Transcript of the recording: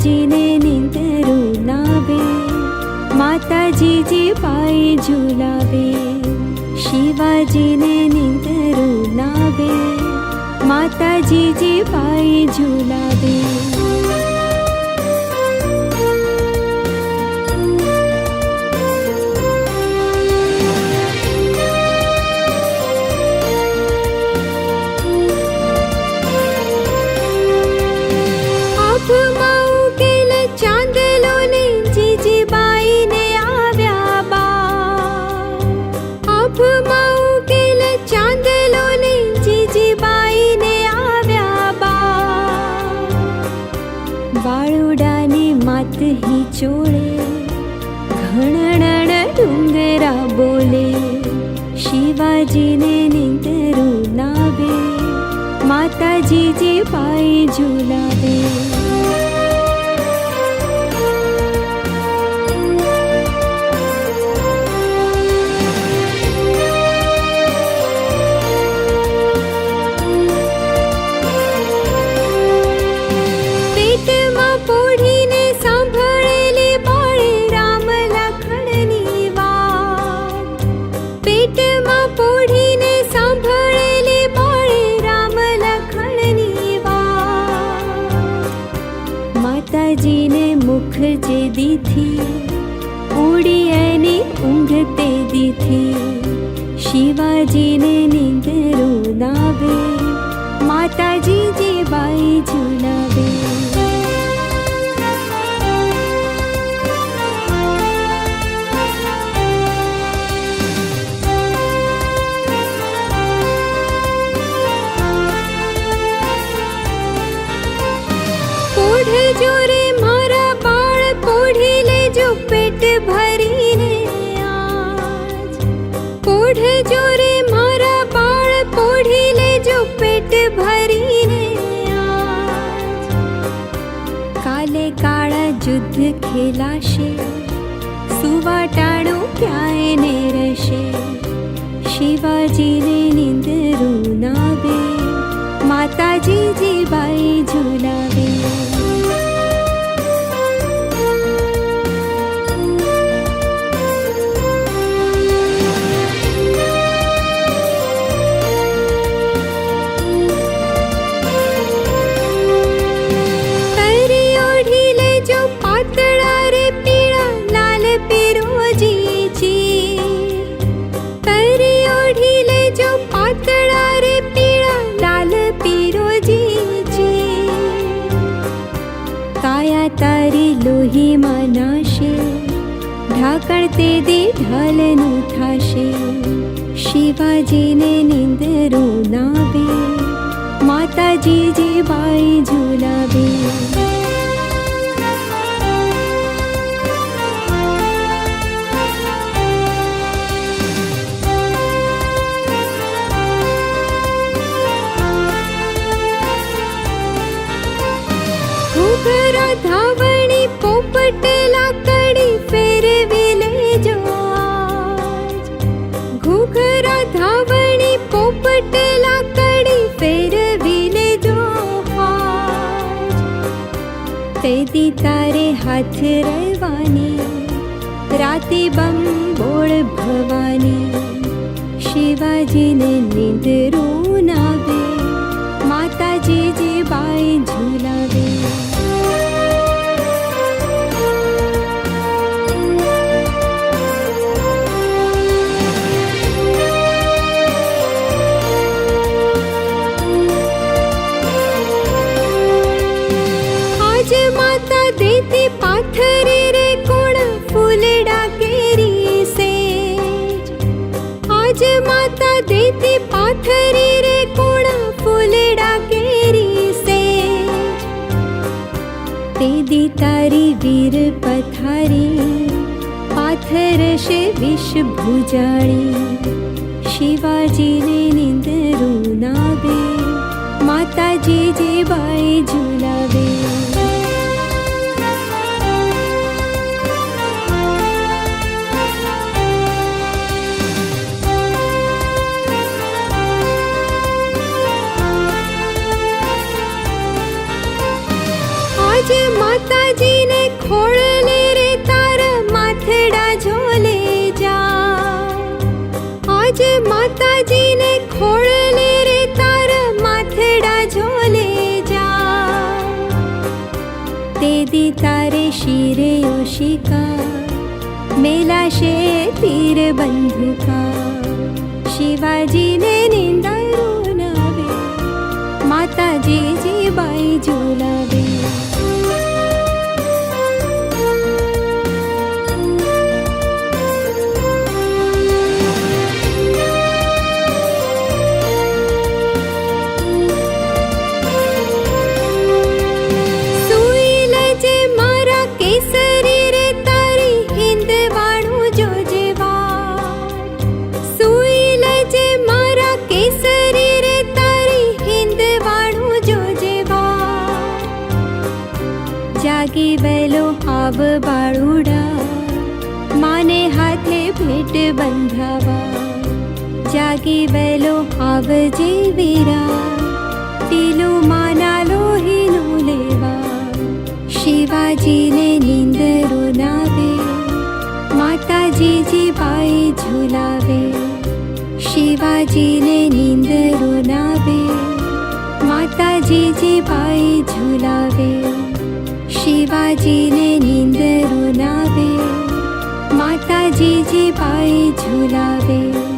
શિવાજીને નીંદરું નાવે, માતાજી જીબાઈ ઝુલાવે. શિવાજીને નીંદરું નાવે, માતાજી જીબાઈ ઝુલાવે. વાળુડાની માત હી ચોળે, ઘણણ ડુંગરા બોલે. શિવાજીને નીંદરું નાવે, માતાજી જીબાઈ ઝુલાવે. માતાજીને મુખ જે દીથી, ઉડી એની ઊંઘ તે દીથી. શિવાજીને નીંદરું નાવે, માતાજી જીબાઈ ઝુલાવે. પોઢજો રે મારા બાળ, પોઢી લેજો પેટ ભરીને આજ. પોઢજો રે મારા બાળ, પોઢી લેજો પેટ ભરીને આજ. કાલે કાળા યુદ્ધ ખેલાશે, સુવાટાણું ક્યાંય ને રહેશે. શિવાજીને નીંદરું નાવે, માતાજી જીબાઈ ઝુલાવે. તારી લોહીમાં નાશે, ઢાંકણ તે દી ઢાલનું થાશે. શિવાજીને નીંદરું નાવે, માતાજી જીબાઈ ઝુલાવે. ઘૂઘરા ધાવણી પોપટ લાકડી ફેરવી લેજો આજ. ઘૂઘરા ધાવણી પોપટ લાકડી ફેરવી લેજો આજ. તેદી તારે હાથ રહેવાની, રાતે બંબોળ ભવાની. શિવાજીને નીંદરું નાવે, માતાજી જીબાઈ ઝુલાવે. આજ માતા દેતી પાથરી રે કોણ ફૂલડા કેરી સેજ. આજ માતા દેતી પાથરી રે કોણ ફૂલડા કેરી સેજ. તેદી તારી વીર પથારી, પાથરશે વિષ ભુજાળી. શિવાજીને નીંદરું નાવે, માતાજી જીબાઈ ઝુલાવે. આજ માતાજી शिरे ओशिका मेलाशे तीर बंधुका शिवाजीने निंदारून आवे माताजी जीबाई झुलावे જાગી વેલો આવ બાળુડા માને હાથે ભેટ બંધાવા જાગી વેલો આવજે વીરા પીલું માના લોહીનું લેવા શિવાજીને નીંદરું નાવે માતાજી જીબાઈ ઝુલાવે શિવાજીને નીંદરું નાવે માતાજી જીબાઈ ઝુલાવે शिवाजीने निंदरून आवे माताजी जीबाई झुलावे।